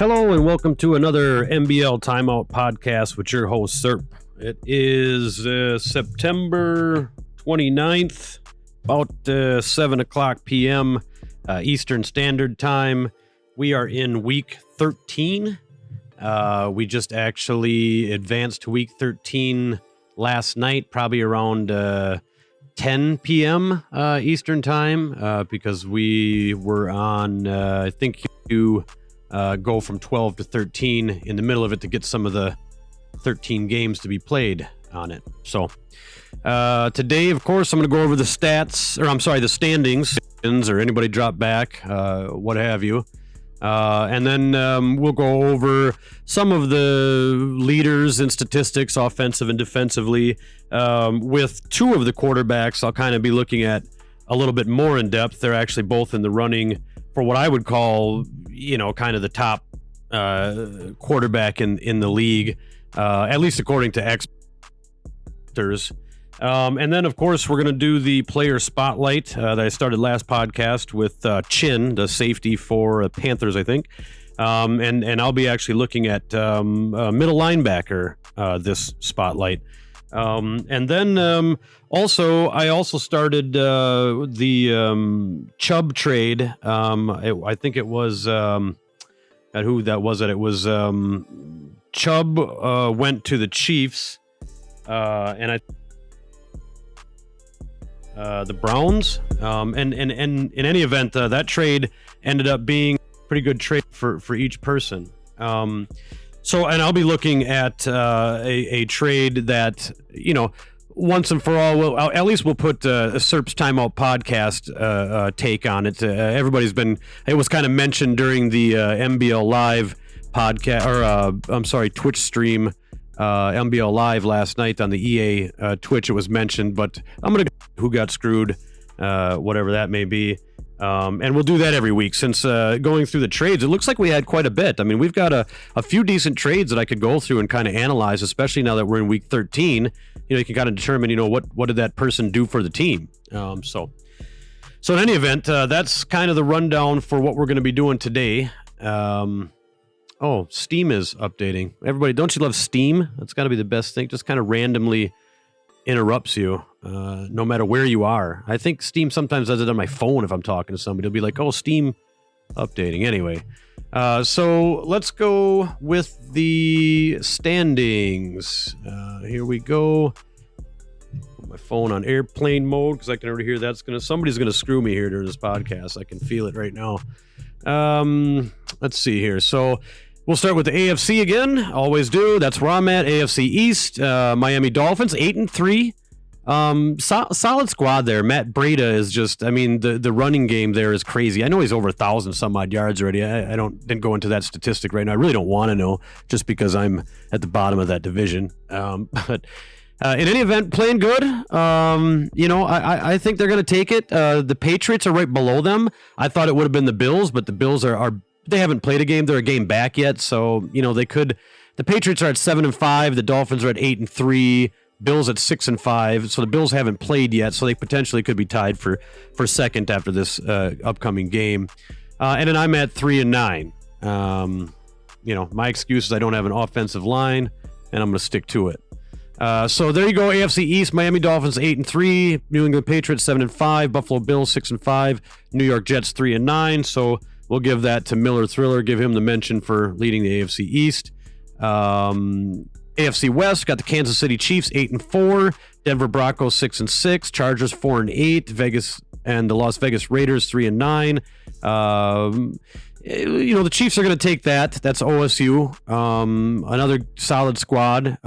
Hello and welcome to another MBL Timeout podcast with your host, Serp. It is September 29th, about 7 o'clock p.m. Eastern Standard Time. We are in week 13. We just actually advanced to week 13 last night, probably around 10 p.m. Eastern Time, because we were on, I think you go from 12 to 13 in the middle of it to get some of the 13 games to be played on it. So today, of course, I'm going to go over the the standings, or anybody drop back, what have you. And then we'll go over some of the leaders and statistics, offensive and defensively. With two of the quarterbacks, I'll kind of be looking at a little bit more in depth. They're actually both in the running for what I would call, kind of the top quarterback in the league, at least according to experts. And then, of course, we're going to do the player spotlight that I started last podcast with Chin, the safety for Panthers, I think. And I'll be actually looking at middle linebacker this spotlight. And then I also started the Chubb trade. I think it was who that was. It was Chubb went to the Chiefs, and the Browns. And in any event, that trade ended up being a pretty good trade for each person. So, and I'll be looking at a trade that, once and for all, at least we'll put a Serp's Timeout podcast take on it. It was kind of mentioned during the MBL Live podcast, Twitch stream, MBL Live last night on the EA Twitch. It was mentioned, but I'm going to who got screwed, whatever that may be. And we'll do that every week since going through the trades. It looks like we had quite a bit. I mean, we've got a few decent trades that I could go through and kind of analyze, especially now that we're in week 13. You can kind of determine, what did that person do for the team? So in any event, that's kind of the rundown for what we're going to be doing today. Steam is updating. Everybody, don't you love Steam? That's got to be the best thing. Just kind of randomly interrupts you, no matter where you are. I think Steam sometimes does it on my phone if I'm talking to somebody. It'll be like, Steam updating. Anyway, so let's go with the standings. Here we go. Put my phone on airplane mode because I can already hear somebody's gonna screw me here during this podcast. I can feel it right now. Let's see here. So we'll start with the AFC again. Always do. That's where I'm at. AFC East. Miami Dolphins 8-3. Solid squad there. Matt Brady is just, the running game there is crazy. I know he's over 1,000 some odd yards already. I didn't go into that statistic right now. I really don't want to know just because I'm at the bottom of that division. But in any event, playing good. I think they're going to take it. The Patriots are right below them. I thought it would have been the Bills, but the Bills they haven't played a game. They're a game back yet. So, they could. The Patriots are at 7-5. The Dolphins are at 8-3. Bills at 6-5. So the Bills haven't played yet. So they potentially could be tied for second after this upcoming game. And then I'm at 3-9. My excuse is I don't have an offensive line, and I'm going to stick to it. So there you go. AFC East, Miami Dolphins 8-3, New England Patriots 7-5, Buffalo Bills 6-5, New York Jets 3-9. So we'll give that to Miller Thriller. Give him the mention for leading the AFC East. AFC West got the Kansas City Chiefs 8-4, Denver Broncos 6-6, Chargers 4-8, Vegas and the Las Vegas Raiders 3-9. The Chiefs are going to take that. That's OSU. Another solid squad.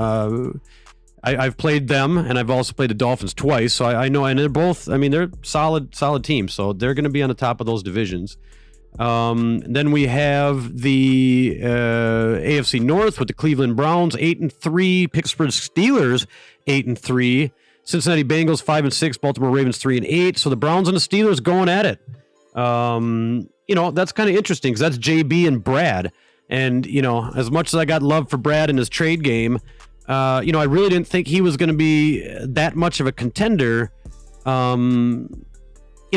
I've played them, and I've also played the Dolphins twice, so I know, and they're both, they're solid teams, so they're going to be on the top of those divisions. Then we have the AFC North with the Cleveland Browns 8-3, Pittsburgh Steelers 8-3, Cincinnati Bengals 5-6, Baltimore Ravens 3-8. So the Browns and the Steelers going at it. That's kind of interesting because that's JB and Brad. And as much as I got love for Brad in his trade game, I really didn't think he was going to be that much of a contender.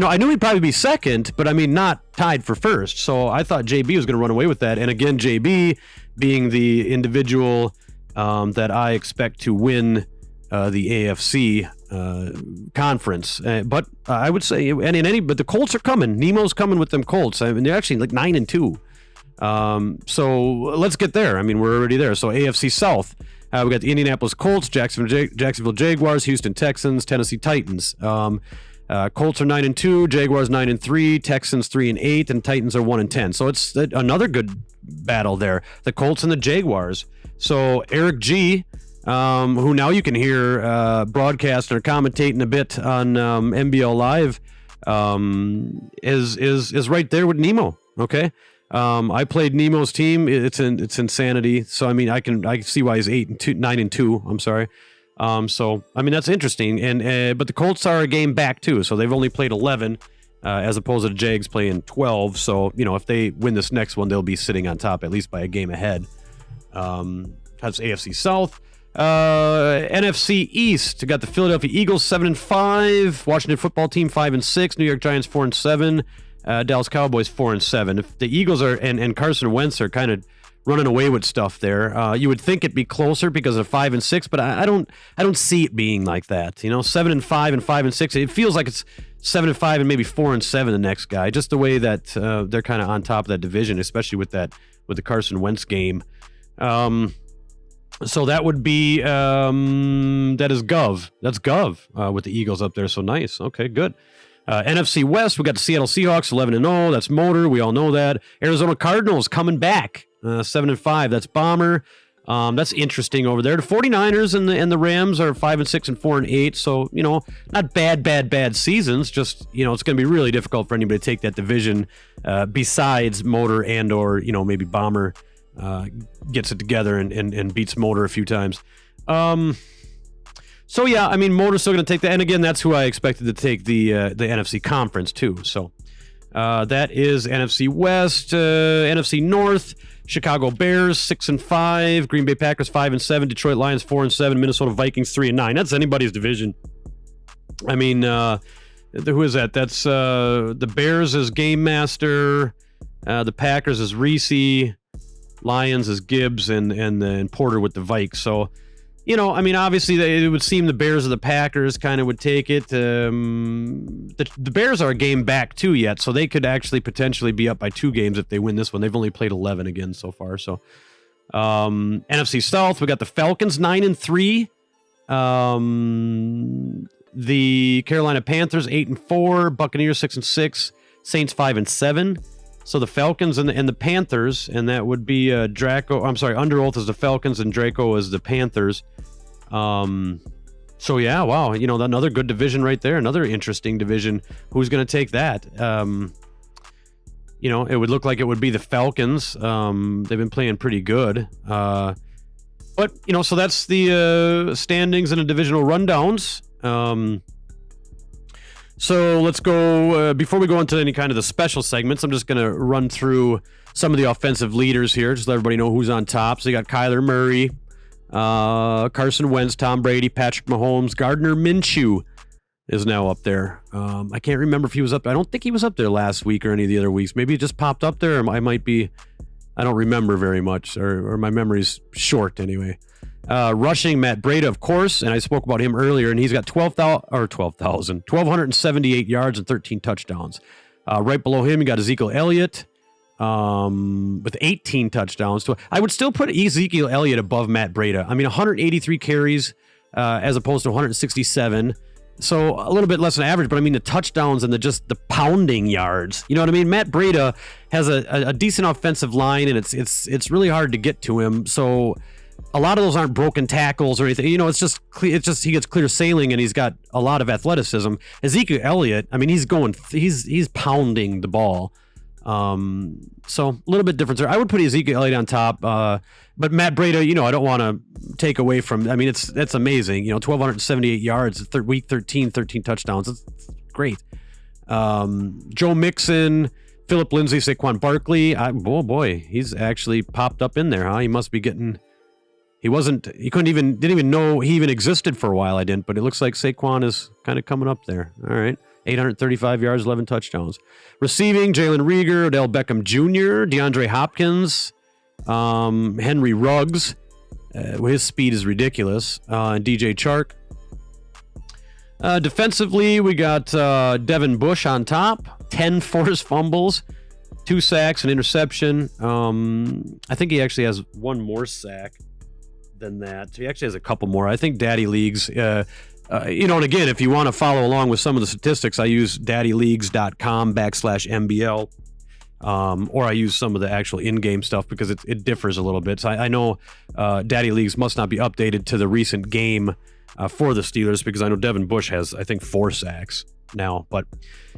I knew he'd probably be second, but I mean, not tied for first. So I thought JB was going to run away with that. And again, JB being the individual that I expect to win the AFC conference. But I would say, but the Colts are coming. Nemo's coming with them Colts. I mean, they're actually like 9-2. So let's get there. I mean, we're already there. So AFC South, we got the Indianapolis Colts, Jacksonville Jaguars, Houston Texans, Tennessee Titans. Colts are 9-2, Jaguars 9-3, Texans 3-8, and Titans are 1-10. So it's another good battle there. The Colts and the Jaguars. So Eric G, who now you can hear broadcasting or commentating a bit on MBL Live, is right there with Nemo. Okay. I played Nemo's team. It's insanity. So I mean, I see why he's 9-2. I'm sorry. So I mean, that's interesting. And but the Colts are a game back too. So they've only played 11, as opposed to the Jags playing 12. So if they win this next one, they'll be sitting on top at least by a game ahead. That's AFC South. NFC East, we got the Philadelphia Eagles 7-5, Washington Football Team 5-6, New York Giants 4-7. Dallas Cowboys 4-7. If the Eagles are and Carson Wentz are kind of running away with stuff there, you would think it'd be closer because of 5-6, but I don't see it being like that. 7-5 and 5-6. It feels like it's 7-5 and maybe 4-7 the next guy. Just the way that they're kind of on top of that division, especially with the Carson Wentz game. So that would be that is Gov. That's Gov with the Eagles up there. So nice. Okay, good. NFC West, we got the Seattle Seahawks 11-0. That's Motor. We all know that. Arizona Cardinals coming back 7-5. That's Bomber. That's interesting over there. The 49ers and the Rams are 5-6 and 4-8. So not bad seasons. Just it's going to be really difficult for anybody to take that division. Besides Motor or maybe Bomber gets it together and beats Motor a few times. So yeah, I mean, Motor's still going to take that, and again, that's who I expected to take the NFC conference too. So that is NFC West, NFC North. Chicago Bears 6-5, Green Bay Packers 5-7, Detroit Lions 4-7, Minnesota Vikings 3-9. That's anybody's division. I mean, who is that? That's the Bears is Game Master, the Packers is Reese, Lions is Gibbs, and Porter with the Vikes. So. I mean, obviously, it would seem the Bears or the Packers kind of would take it. The Bears are a game back, too, yet, so they could actually potentially be up by 2 games if they win this one. They've only played 11 again so far. So, NFC South, we got the Falcons 9-3. The Carolina Panthers 8-4. Buccaneers 6-6. Saints 5-7. So the Falcons and the Panthers, and that would be Draco. I'm sorry, Under Oath is the Falcons and Draco is the Panthers. So yeah, wow, another good division right there. Another interesting division. Who's going to take that? It would look like it would be the Falcons. They've been playing pretty good. But so that's the standings and the divisional rundowns. So let's go, before we go into any kind of the special segments, I'm just going to run through some of the offensive leaders here, just let everybody know who's on top. So you got Kyler Murray, Carson Wentz, Tom Brady, Patrick Mahomes, Gardner Minshew is now up there. I can't remember if he was up there. I don't think he was up there last week or any of the other weeks. Maybe it just popped up there. I might be, I don't remember very much, or my memory's short anyway. Rushing, Matt Brady, of course, and I spoke about him earlier, and he's got 1,278 yards and 13 touchdowns. Right below him, you got Ezekiel Elliott with 18 touchdowns. I would still put Ezekiel Elliott above Matt Brady. I mean, 183 carries as opposed to 167. So a little bit less than average, but I mean the touchdowns and the pounding yards. You know what I mean? Matt Brady has a decent offensive line, and it's really hard to get to him. So a lot of those aren't broken tackles or anything. It's just he gets clear sailing, and he's got a lot of athleticism. Ezekiel Elliott, I mean, he's pounding the ball. So a little bit different there. I would put Ezekiel Elliott on top, but Matt Brady, I don't want to take away from. I mean, that's amazing. 1,278 yards, week 13 touchdowns. It's great. Joe Mixon, Phillip Lindsay, Saquon Barkley. Boy, he's actually popped up in there, huh? He must be getting. Didn't even know he even existed for a while. I didn't, but it looks like Saquon is kind of coming up there. All right. 835 yards, 11 touchdowns. Receiving, Jalen Reagor, Odell Beckham Jr., DeAndre Hopkins, Henry Ruggs. His speed is ridiculous. And DJ Chark. Defensively, we got Devin Bush on top. 10 forced fumbles, 2 sacks, an interception. I think he actually has one more sack than that. He actually has a couple more. I think Daddy Leagues... and again, if you want to follow along with some of the statistics, I use daddyleagues.com/MBL, or I use some of the actual in-game stuff because it differs a little bit. So I know Daddy Leagues must not be updated to the recent game for the Steelers because I know Devin Bush has, I think, 4 sacks now. But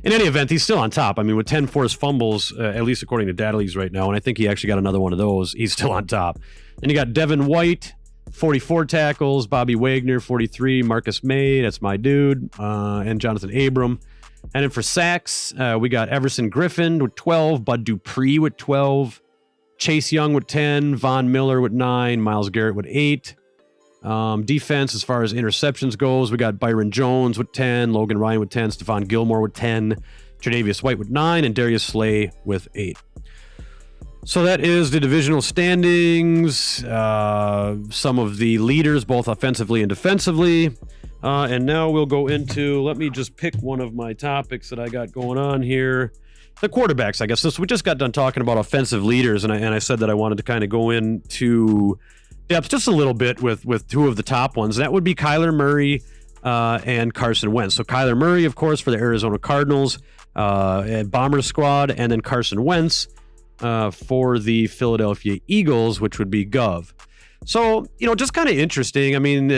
in any event, he's still on top. I mean, with 10 forced fumbles, at least according to Daddy Leagues right now, and I think he actually got another one of those, he's still on top. And you got Devin White, 44 tackles, Bobby Wagner, 43, Marcus May, that's my dude, and Jonathan Abram. And then for sacks, we got Everson Griffin with 12, Bud Dupree with 12, Chase Young with 10, Von Miller with 9, Myles Garrett with 8. Defense, as far as interceptions goes, we got Byron Jones with 10, Logan Ryan with 10, Stephon Gilmore with 10, Tre'Davious White with 9, and Darius Slay with 8. So that is the divisional standings, some of the leaders, both offensively and defensively. And now we'll go into, let me just pick one of my topics that I got going on here. The quarterbacks, I guess. We just got done talking about offensive leaders, and I said that I wanted to kind of go into depth just a little bit with 2 of the top ones. That would be Kyler Murray and Carson Wentz. So Kyler Murray, of course, for the Arizona Cardinals, Bomber Squad, and then Carson Wentz for the Philadelphia Eagles, which would be Gov. So, just kind of interesting. I mean,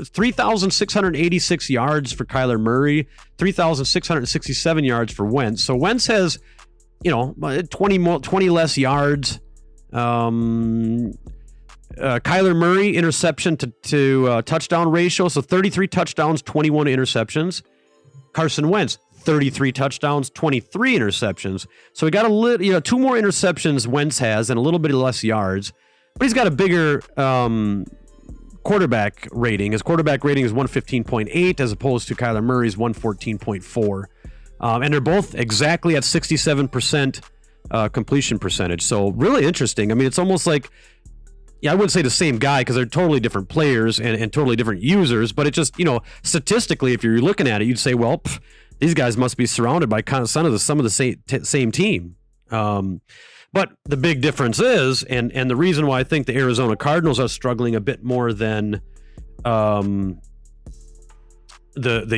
3,686 yards for Kyler Murray, 3,667 yards for Wentz. So Wentz has, 20 less yards. Kyler Murray, interception to touchdown ratio. So 33 touchdowns, 21 interceptions. Carson Wentz, 33 touchdowns, 23 interceptions. So he got a little, 2 more interceptions Wentz has and a little bit less yards, but he's got a bigger quarterback rating. His quarterback rating is 115.8 as opposed to Kyler Murray's 114.4. And they're both exactly at 67% completion percentage. So really interesting. I mean, it's almost like, I wouldn't say the same guy because they're totally different players and totally different users, but it just, statistically, if you're looking at it, you'd say, well, these guys must be surrounded by kind of some of the same team. But the big difference is, and the reason why I think the Arizona Cardinals are struggling a bit more than the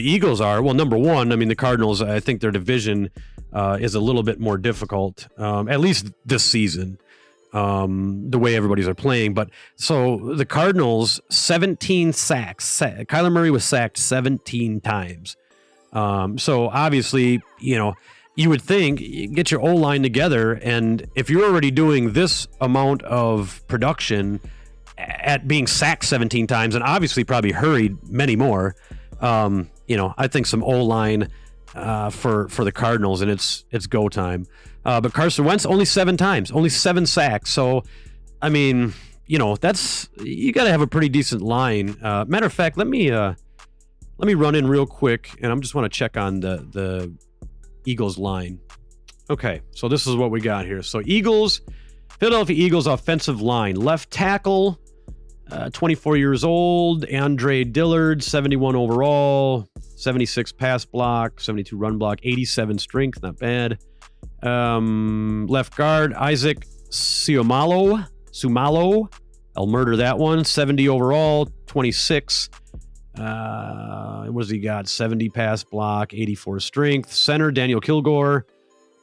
Eagles are. Well, number one, I mean, the Cardinals, I think their division is a little bit more difficult, at least this season, the way everybody's are playing. But so the Cardinals, 17 sacks. Kyler Murray was sacked 17 times. So obviously, you would think, get your O-line together, and if you're already doing this amount of production at being sacked 17 times, and obviously probably hurried many more, I think some O-line for the Cardinals, and it's go time. But Carson Wentz, only 7 times, only 7 sacks. So, I mean, that's, you got to have a pretty decent line. Matter of fact, let me run in real quick, and I just want to check on the Eagles line. Okay, so this is what we got here. So Philadelphia Eagles offensive line. Left tackle, 24 years old, Andre Dillard, 71 overall, 76 pass block, 72 run block, 87 strength, not bad. Left guard, Isaac Sumalo. I'll murder that one. 70 overall, 26. What does he got? 70 pass block, 84 strength. Center, Daniel Kilgore,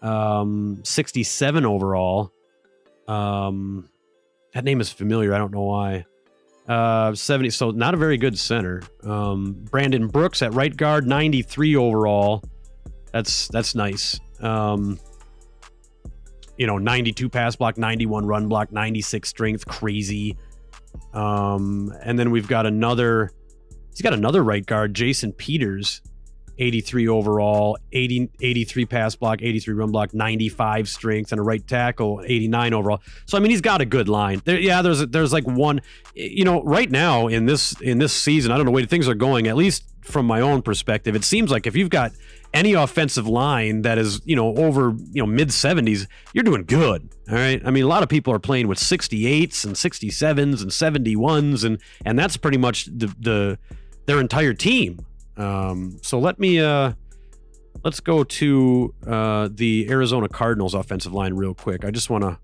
67 overall. That name is familiar. I don't know why. 70, so not a very good center. Brandon Brooks at right guard, 93 overall. That's nice. 92 pass block, 91 run block, 96 strength, crazy. And then we've got he's got another right guard, Jason Peters, 83 overall, 83 pass block, 83 run block, 95 strength, and a right tackle, 89 overall. So I mean, he's got a good line. There's like one, right now in this season, I don't know the way things are going, at least from my own perspective, it seems like if you've got any offensive line that is, over, mid 70s, you're doing good. All right. I mean, a lot of people are playing with 68s and 67s and 71s, and that's pretty much their entire team. So let's go to the Arizona Cardinals offensive line real quick. I just want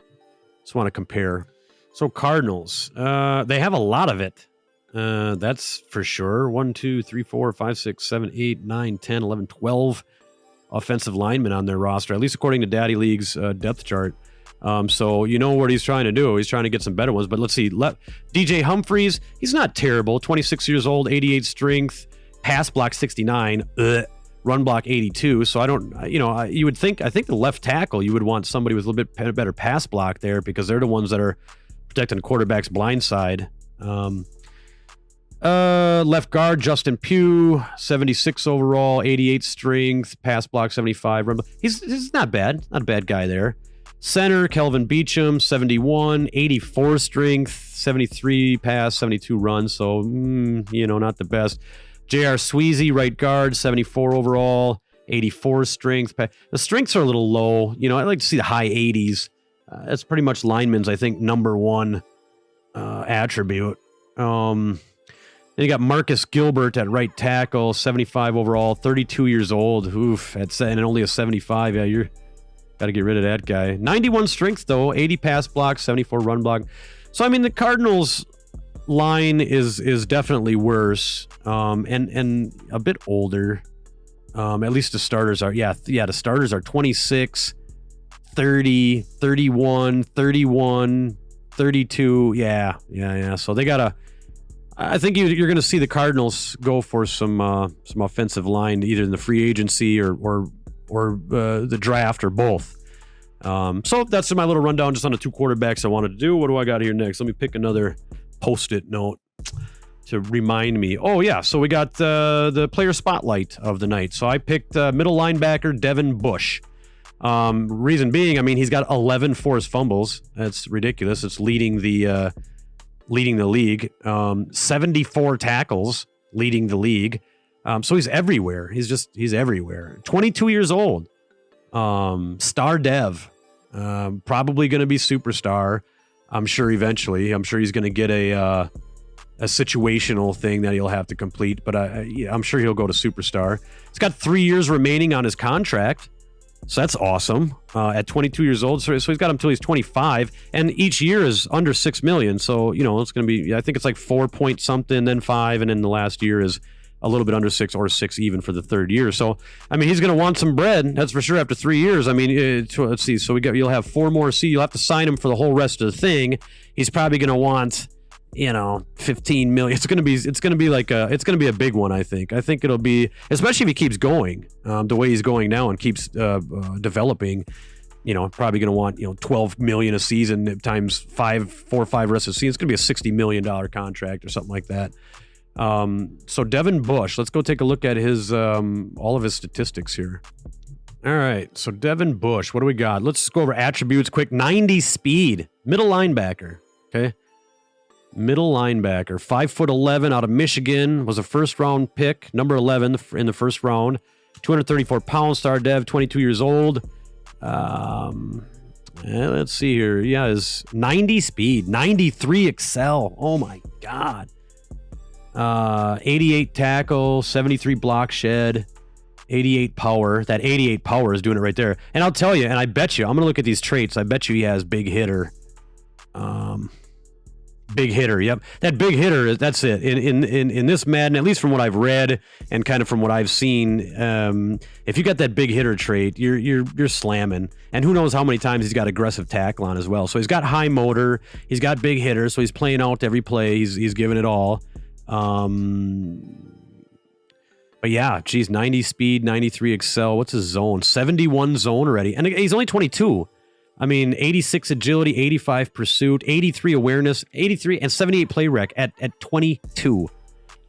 to compare. So Cardinals, they have a lot of it. That's for sure. 1, 2, 3, 4, 5, 6, 7, 8, 9, 10, 11, 12 offensive linemen on their roster, at least according to Daddy League's depth chart. So you know what he's trying to do. He's trying to get some better ones. But let's see. DJ Humphries, he's not terrible. 26 years old, 88 strength, pass block 69, run block 82. So I don't, you would think, I think the left tackle, you would want somebody with a little bit better pass block there because they're the ones that are protecting the quarterback's blind side. Left guard, Justin Pugh, 76 overall, 88 strength, pass block 75. He's not bad. Not a bad guy there. Center, Kelvin Beachum, 71, 84 strength, 73 pass, 72 run. So, not the best. J.R. Sweezy, right guard, 74 overall, 84 strength. The strengths are a little low. I'd like to see the high 80s. That's pretty much lineman's, I think, number one attribute. Then you got Marcus Gilbert at right tackle, 75 overall, 32 years old. Oof, and only a 75. Yeah, you're got to get rid of that guy. 91 strength, though, 80 pass block, 74 run block. So, I mean, the Cardinals line is definitely worse and a bit older. At least the starters are. Yeah, the starters are 26, 30, 31, 31, 32. Yeah. So they got to... I think you're going to see the Cardinals go for some offensive line, either in the free agency or the draft or both. So that's my little rundown just on the two quarterbacks I wanted to do. What do I got here next? Let me pick another Post-it note to remind me. Oh, yeah. So we got the player spotlight of the night. So I picked middle linebacker Devin Bush. Reason being, I mean, he's got 11 forced fumbles. That's ridiculous. It's leading the league. 74 tackles, leading the league. So he's everywhere. He's everywhere. 22 years old. Star dev. Probably going to be superstar. I'm sure eventually. I'm sure he's going to get a situational thing that he'll have to complete, but I'm sure he'll go to superstar. He's got 3 years remaining on his contract. So that's awesome. At 22 years old, so he's got him until he's 25, and each year is under $6 million. So it's going to be, I think it's like 4 point something, then 5, and then the last year is a little bit under 6 or 6 even for the third year. So I mean, he's going to want some bread. That's for sure. After 3 years, I mean, let's see. So you'll have 4 more. You'll have to sign him for the whole rest of the thing. He's probably going to want, 15 million. It's going to be a big one. I think it'll be, especially if he keeps going the way he's going now and keeps developing, probably going to want, 12 million a season times 4 or 5 rest of the season. It's going to be a $60 million contract or something like that. So Devin Bush, let's go take a look at his, all of his statistics here. All right. So Devin Bush, what do we got? Let's go over attributes quick. 90 speed, middle linebacker. Okay. Middle linebacker, 5'11" out of Michigan, was a first round pick, number 11 in the first round. 234 pounds, star dev, 22 years old. Let's see here. Yeah, is 90 speed, 93 excel. Oh my God. 88 tackle, 73 block shed, 88 power. That 88 power is doing it right there. And I'll tell you, and I bet you, I'm going to look at these traits. I bet you he has big hitter. Big hitter, yep. That big hitter, that's it. In this Madden, at least from what I've read and kind of from what I've seen, if you got that big hitter trait, you're slamming. And who knows how many times he's got aggressive tackle on as well. So he's got high motor, he's got big hitter, so he's playing out every play, he's giving it all. But yeah, geez, 90 speed, 93 excel. What's his zone? 71 zone already. And he's only 22. I mean, 86 agility, 85 pursuit, 83 awareness, 83 and 78 play rec at 22.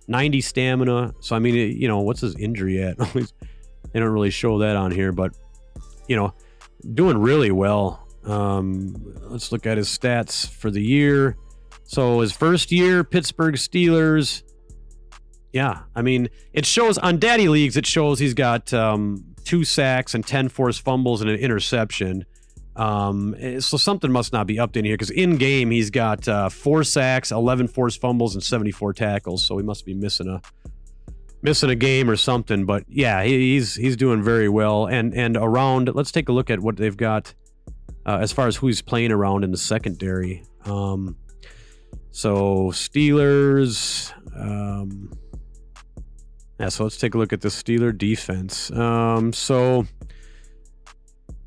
90 stamina. So, I mean, you know, what's his injury at? They don't really show that on here, but, you know, doing really well. Let's look at his stats for the year. So his first year, Pittsburgh Steelers. Yeah, I mean, it shows on Daddy Leagues, it shows he's got 2 sacks and 10 forced fumbles and an interception. So something must not be updated here, because in game he's got 4 sacks, 11 forced fumbles, and 74 tackles. So he must be missing a game or something. But yeah, he's doing very well. And around, let's take a look at what they've got as far as who's playing around in the secondary. So Steelers. Yeah, so let's take a look at the Steeler defense. So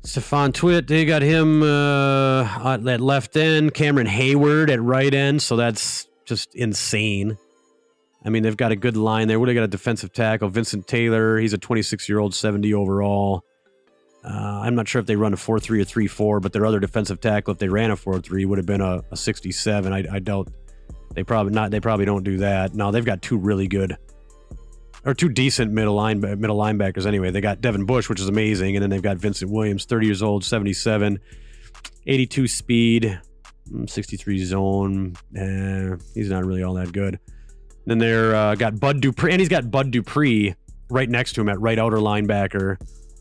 Stephon Twitt, they got him at left end, Cameron Hayward at right end, so that's just insane. I mean, they've got a good line there. What do they got? A defensive tackle, Vincent Taylor. He's a 26-year-old, 70 overall. I'm not sure if they run a 4-3 or 3-4, but their other defensive tackle, if they ran a 4-3, would have been a 67. I doubt they probably not. They probably don't do that. No, they've got 2 really good, or 2 decent middle linebackers anyway. They got Devin Bush, which is amazing, and then they've got Vincent Williams, 30 years old, 77, 82 speed, 63 zone. He's not really all that good. Then they're got Bud Dupree, and he's got Bud Dupree right next to him at right outer linebacker,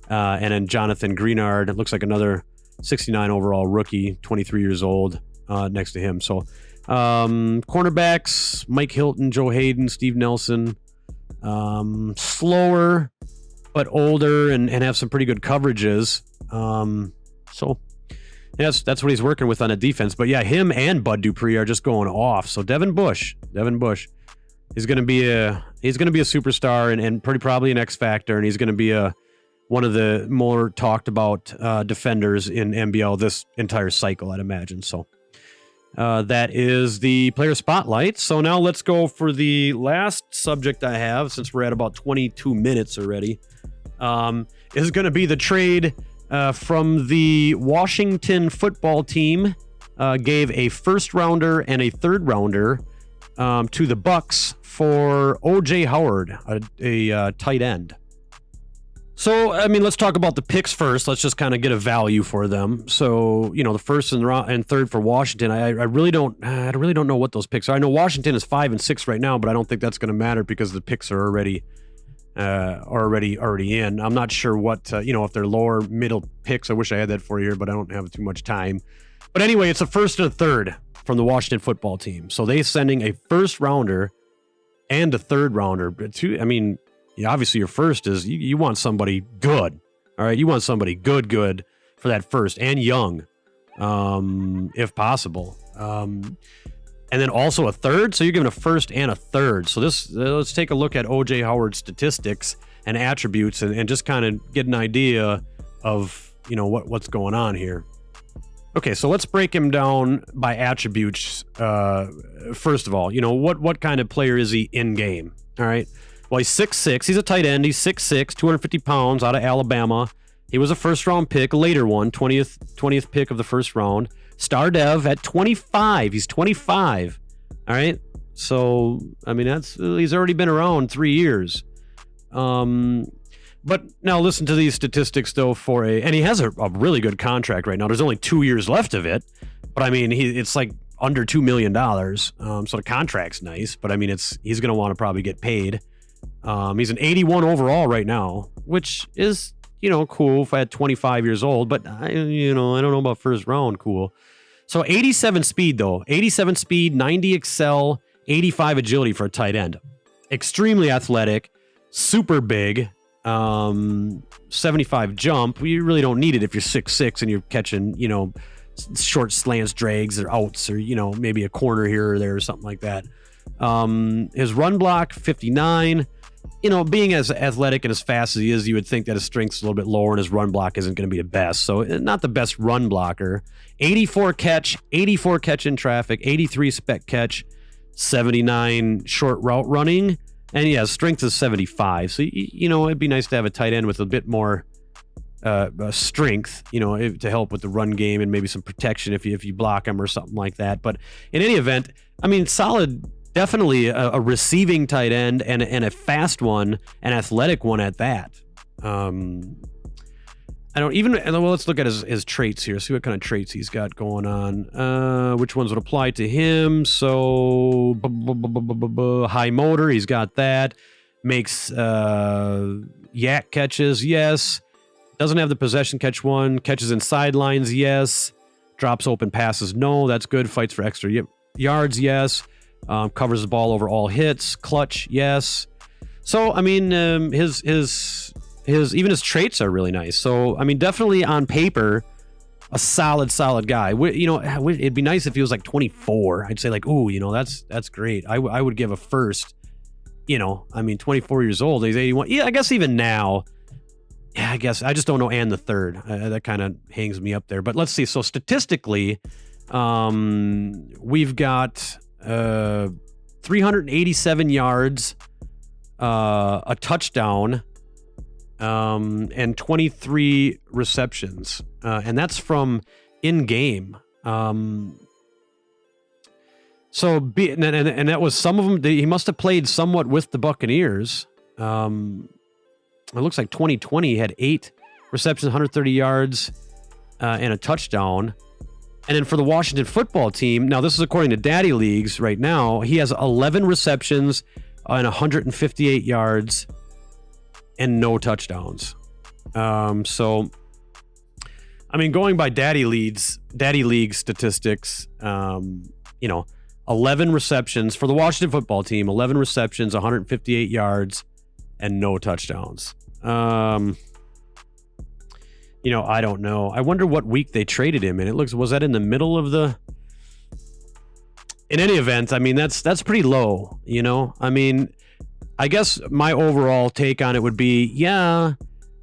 and then Jonathan Greenard. It looks like another 69 overall rookie, 23 years old, next to him. So cornerbacks: Mike Hilton, Joe Hayden, Steve Nelson. Slower but older and have some pretty good coverages. So yeah, that's what he's working with on the defense. But yeah, him and Bud Dupree are just going off. So Devin Bush is going to be a superstar and pretty probably an X factor, and he's going to be one of the more talked about defenders in MBL this entire cycle, I'd imagine. So that is the player spotlight. So now let's go for the last subject I have, since we're at about 22 minutes already. Is going to be the trade from the Washington football team. Gave a first rounder and a third rounder to the Bucks for O.J. Howard, a tight end. So, I mean, let's talk about the picks first. Let's just kind of get a value for them. So, you know, the first and third for Washington, I really don't know what those picks are. I know Washington is 5 and 6 right now, but I don't think that's going to matter because the picks are already in. I'm not sure what if they're lower middle picks. I wish I had that for you, but I don't have too much time. But anyway, it's a first and a third from the Washington football team. So they're sending a first rounder and a third rounder. Yeah, obviously your first is you want somebody good. All right, you want somebody good for that first, and young, if possible. And then also a third, so you're giving a first and a third. So let's take a look at O.J. Howard's statistics and attributes and just kind of get an idea of, what's going on here. Okay, so let's break him down by attributes. First of all, what kind of player is he in game? All right. Well, he's 6'6". He's a tight end. He's 6'6", 250 pounds, out of Alabama. He was a first-round pick, a later one, 20th pick of the first round. Star Dev at 25. He's 25. All right? So, I mean, he's already been around 3 years. But now listen to these statistics, though, and he has a really good contract right now. There's only 2 years left of it. But, I mean, it's like under $2 million. So the contract's nice. But, I mean, he's going to want to probably get paid. He's an 81 overall right now, which is, cool if I had 25 years old, but I don't know about first round cool. So 87 speed though, 87 speed, 90 excel, 85 agility for a tight end. Extremely athletic, super big, 75 jump. You really don't need it if you're 6'6" and you're catching, short slants, drags or outs, or, maybe a corner here or there or something like that. His run block, 59. Being as athletic and as fast as he is, you would think that his strength's a little bit lower and his run block isn't going to be the best. So not the best run blocker. 84 catch in traffic, 83 spec catch, 79 short route running. And yeah, strength is 75. So, it'd be nice to have a tight end with a bit more strength, to help with the run game and maybe some protection if you block him or something like that. But in any event, I mean, solid definitely a receiving tight end and a fast one, an athletic one at that. I don't even, well, let's look at his traits here, see what kind of traits he's got going on. Which ones would apply to him? So, high motor, he's got that. Makes yak catches, yes. Doesn't have the possession catch one. Catches in sidelines, yes. Drops open passes, no. That's good. Fights for extra yards, yes. Covers the ball over all hits. Clutch, yes. So, I mean, his even his traits are really nice. So, I mean, definitely on paper, a solid guy. You know, it'd be nice if he was like 24. I'd say like, ooh, you know, that's great. I would give a first. You know, I mean, 24 years old. He's 81. Yeah, I guess even now. Yeah, I guess I just don't know. And the third, that kind of hangs me up there. But let's see. So statistically, we've got 387 yards, a touchdown, and 23 receptions, and that's from in game. So and that was some of them. He must have played somewhat with the Buccaneers. It looks like 2020 he had 8 receptions, 130 yards, and a touchdown. And then for the Washington football team, now this is according to Daddy Leagues right now, he has 11 receptions and 158 yards and no touchdowns. So, I mean, going by Daddy League statistics, you know, 11 receptions for the Washington football team, 11 receptions, 158 yards, and no touchdowns. You know, I don't know. I wonder what week they traded him in. Was that in the middle of the... In any event, I mean, that's pretty low, you know? I mean, I guess my overall take on it would be, yeah,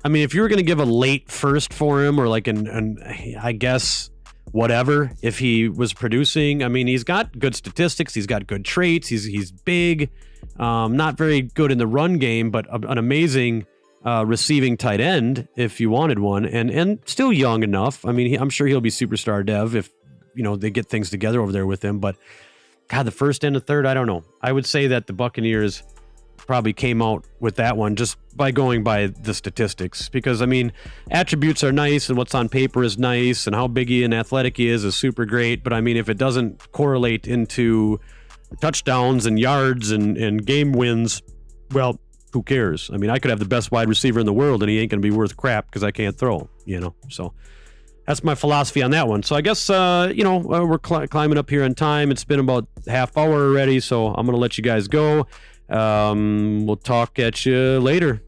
I mean, if you were going to give a late first for him or like I guess, whatever, if he was producing, I mean, he's got good statistics. He's got good traits. He's big, not very good in the run game, but an amazing receiving tight end if you wanted one, and still young enough. I mean, I'm sure he'll be superstar dev if, you know, they get things together over there with him, but God, the first and the third, I don't know. I would say that the Buccaneers probably came out with that one just by going by the statistics, because I mean, attributes are nice and what's on paper is nice and how big and athletic he is super great, but I mean, if it doesn't correlate into touchdowns and yards and game wins, well, who cares? I mean, I could have the best wide receiver in the world and he ain't gonna be worth crap because I can't throw, you know. So that's my philosophy on that one. So I guess, you know, we're climbing up here in time. It's been about half hour already, so I'm gonna let you guys go. We'll talk at you later.